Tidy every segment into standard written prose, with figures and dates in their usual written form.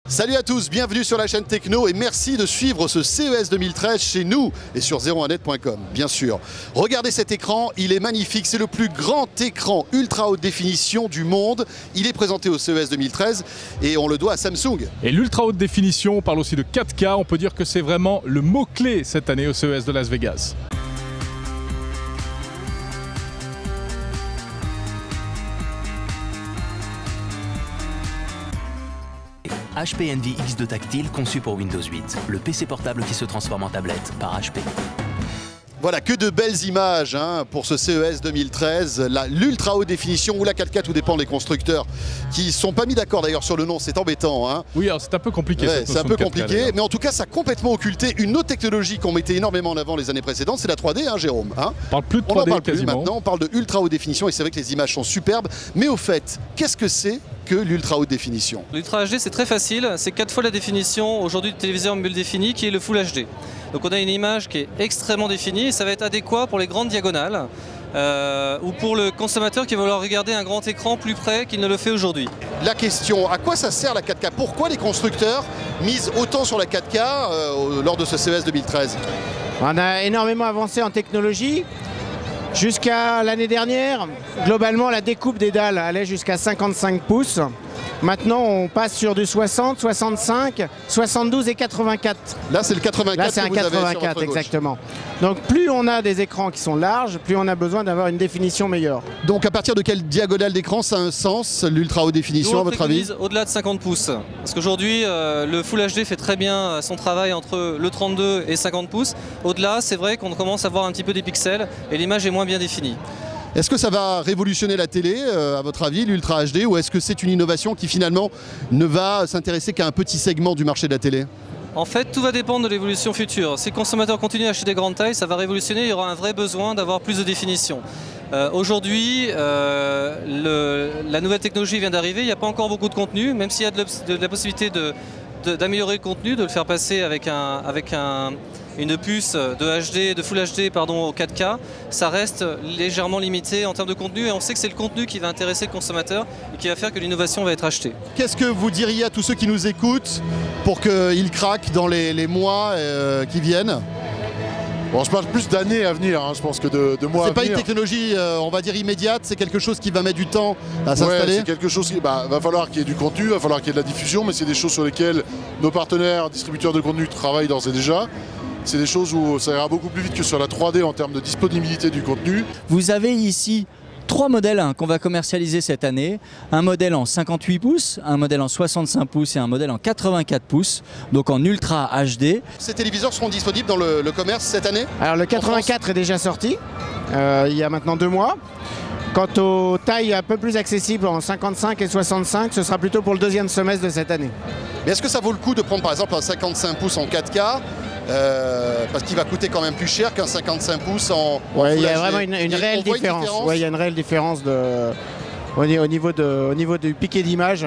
Salut à tous, bienvenue sur la chaîne Techno et merci de suivre ce CES 2013 chez nous et sur 01net.com, bien sûr. Regardez cet écran, il est magnifique, c'est le plus grand écran ultra haute définition du monde. Il est présenté au CES 2013 et on le doit à Samsung. Et l'ultra haute définition, on parle aussi de 4K, on peut dire que c'est vraiment le mot-clé cette année au CES de Las Vegas. HP Envy X2 Tactile conçu pour Windows 8, le PC portable qui se transforme en tablette par HP. Voilà, que de belles images pour ce CES 2013, l'ultra haute définition ou la 4K, tout dépend des constructeurs qui ne sont pas mis d'accord d'ailleurs sur le nom, c'est embêtant. Oui, alors c'est un peu compliqué. Ouais, c'est un peu compliqué, mais en tout cas ça a complètement occulté une autre technologie qu'on mettait énormément en avant les années précédentes, c'est la 3D, Jérôme. On parle plus de 3D on en parle quasiment. Plus maintenant, on parle de ultra haute définition et c'est vrai que les images sont superbes, mais au fait, qu'est-ce que c'est que l'ultra haute définition? L'ultra HD c'est très facile, c'est 4 fois la définition aujourd'hui du téléviseur mobile défini qui est le Full HD. Donc on a une image qui est extrêmement définie et ça va être adéquat pour les grandes diagonales ou pour le consommateur qui va vouloir regarder un grand écran plus près qu'il ne le fait aujourd'hui. La question, à quoi ça sert la 4K? Pourquoi les constructeurs misent autant sur la 4K lors de ce CES 2013? On a énormément avancé en technologie. Jusqu'à l'année dernière, globalement, la découpe des dalles allait jusqu'à 55 pouces. Maintenant, on passe sur du 60, 65, 72 et 84. Là, c'est le 84. Là, c'est un 84, exactement. Donc, plus on a des écrans qui sont larges, plus on a besoin d'avoir une définition meilleure. Donc, à partir de quelle diagonale d'écran ça a un sens, l'ultra haute définition, à votre avis? Au-delà de 50 pouces. Parce qu'aujourd'hui, le Full HD fait très bien son travail entre le 32 et 50 pouces. Au-delà, c'est vrai qu'on commence à voir un petit peu des pixels et l'image est moins bien définie. Est-ce que ça va révolutionner la télé, à votre avis, l'Ultra HD, ou est-ce que c'est une innovation qui finalement ne va s'intéresser qu'à un petit segment du marché de la télé? En fait, tout va dépendre de l'évolution future. Si le consommateur continue à acheter des grandes tailles, ça va révolutionner, il y aura un vrai besoin d'avoir plus de définition. Aujourd'hui, la nouvelle technologie vient d'arriver, il n'y a pas encore beaucoup de contenu, même s'il y a de la possibilité d'améliorer le contenu, de le faire passer avec une puce de Full HD au 4K, ça reste légèrement limité en termes de contenu et on sait que c'est le contenu qui va intéresser le consommateur et qui va faire que l'innovation va être achetée. Qu'est-ce que vous diriez à tous ceux qui nous écoutent pour qu'ils craquent dans les mois qui viennent? Bon, je parle plus d'années à venir, je pense que de mois à venir. C'est pas une technologie, on va dire, immédiate, c'est quelque chose qui va mettre du temps à s'installer? Ouais, c'est quelque chose qui va falloir qu'il y ait du contenu, va falloir qu'il y ait de la diffusion, mais c'est des choses sur lesquelles nos partenaires distributeurs de contenu travaillent d'ores et déjà. C'est des choses où ça ira beaucoup plus vite que sur la 3D en termes de disponibilité du contenu. Vous avez ici 3 modèles qu'on va commercialiser cette année. Un modèle en 58 pouces, un modèle en 65 pouces et un modèle en 84 pouces, donc en Ultra HD. Ces téléviseurs seront disponibles dans le commerce cette année? Alors le 84 est déjà sorti, il y a maintenant 2 mois. Quant aux tailles un peu plus accessibles en 55 et 65, ce sera plutôt pour le deuxième semestre de cette année. Mais est-ce que ça vaut le coup de prendre par exemple un 55 pouces en 4K parce qu'il va coûter quand même plus cher qu'un 55 pouces en Ouais, il y a HD. vraiment une réelle différence. Ouais, il y a une réelle différence au niveau du piqué d'image.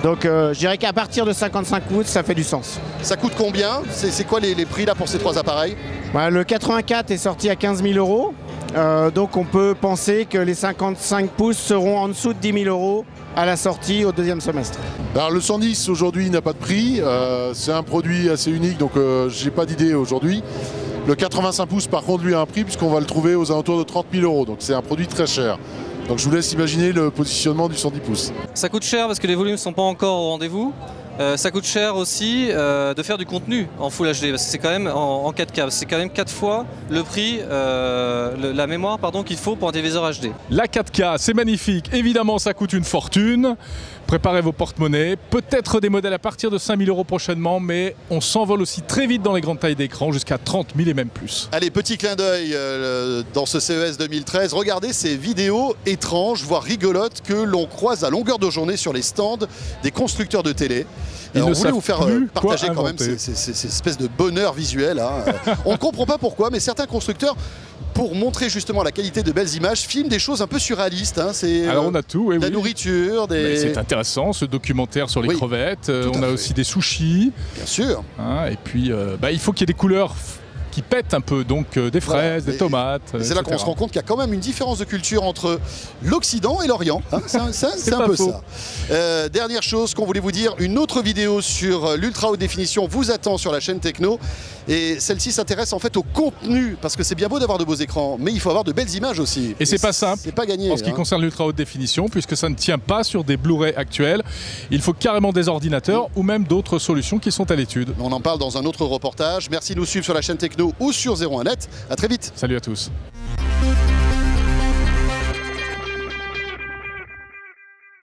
Donc je dirais qu'à partir de 55 pouces, ça fait du sens. Ça coûte combien? C'est quoi les prix là pour ces 3 appareils? Le 84 est sorti à 15 000 €. Donc on peut penser que les 55 pouces seront en dessous de 10 000 € à la sortie au deuxième semestre. Alors le 110 aujourd'hui n'a pas de prix, c'est un produit assez unique, donc j'ai pas d'idée aujourd'hui. Le 85 pouces par contre lui a un prix puisqu'on va le trouver aux alentours de 30 000 €, donc c'est un produit très cher. Donc je vous laisse imaginer le positionnement du 110 pouces. Ça coûte cher parce que les volumes ne sont pas encore au rendez-vous. Ça coûte cher aussi de faire du contenu en Full HD parce que c'est quand même en 4K, c'est quand même 4 fois le prix, la mémoire qu'il faut pour un téléviseur HD. La 4K, c'est magnifique. Évidemment, ça coûte une fortune. Préparez vos porte-monnaies. Peut-être des modèles à partir de 5 000 € prochainement, mais on s'envole aussi très vite dans les grandes tailles d'écran, jusqu'à 30 000 et même plus. Allez, petit clin d'œil dans ce CES 2013. Regardez ces vidéos étranges, voire rigolotes, que l'on croise à longueur de journée sur les stands des constructeurs de télé. On voulait vous faire partager quand même ces espèces de bonheur visuel. On ne comprend pas pourquoi, mais certains constructeurs, pour montrer justement la qualité de belles images, filment des choses un peu surréalistes. Alors on a tout, la nourriture, c'est intéressant ce documentaire sur les crevettes. On a aussi des sushis. Bien sûr. Et puis il faut qu'il y ait des couleurs qui pètent un peu, donc des fraises, des tomates. C'est là qu'on se rend compte qu'il y a quand même une différence de culture entre l'Occident et l'Orient. Hein, c'est un peu faux. Ça. Dernière chose qu'on voulait vous dire, une autre vidéo sur l'ultra haute définition vous attend sur la chaîne Techno. Et celle-ci s'intéresse en fait au contenu, parce que c'est bien beau d'avoir de beaux écrans, mais il faut avoir de belles images aussi. Et c'est pas simple. C'est pas gagné. En ce qui concerne l'ultra haute définition, puisque ça ne tient pas sur des Blu-ray actuels. Il faut carrément des ordinateurs ou même d'autres solutions qui sont à l'étude. On en parle dans un autre reportage. Merci de nous suivre sur la chaîne Techno ou sur 01net. À très vite. Salut à tous.